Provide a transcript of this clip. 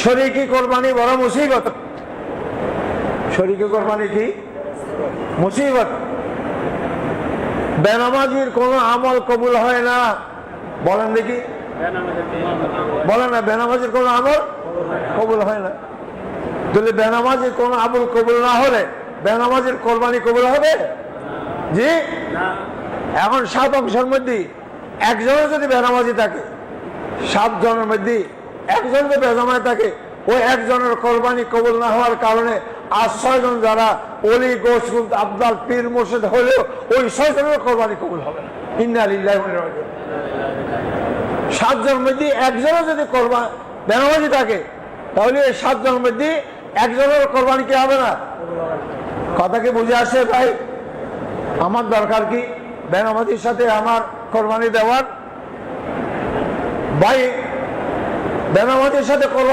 শরীকি কোরবানি বড় মুসিবত। শরীকি কোরবানি কি মুসিবত। বেনামাজির কোনো আমল কবুল হয় না। বলেন দেখি, বলেন না, বেনামাজির কোনো আমল কবুল হয় না। যদি বেনামাজির কোনো আমল কবুল না হলে বেনামাজির কোরবানি কবুল হবে? জি। এখন 7 অংশের মধ্যে একজনের যদি বেনামাজি থাকে, 7 জনের মধ্যে একজন যদি বেনামাজি থাকে, ওই একজনের কোরবানি কবুল না হওয়ার কারণে আর 6 জন যারা অলি গোস আবদাল পীর মুর্শিদ হলেও ওই 6 জনের কোরবানি কবুল হবে না। ইন্না লিল্লাহি ওয়া ইন্না ইলাইহি রাজিউন। 7 জনের মধ্যে একজনও যদি বেনামাজি থাকে, তাহলে এই 7 জনের মধ্যে একজনের কোরবানি কি হবে না? কথা কি বুঝে আসে ভাই? আমার দরকার কি বেনামাজির সাথে আমার কোরবানি দেওয়ার? ভাই বেনামাজির সাথে কোরবানি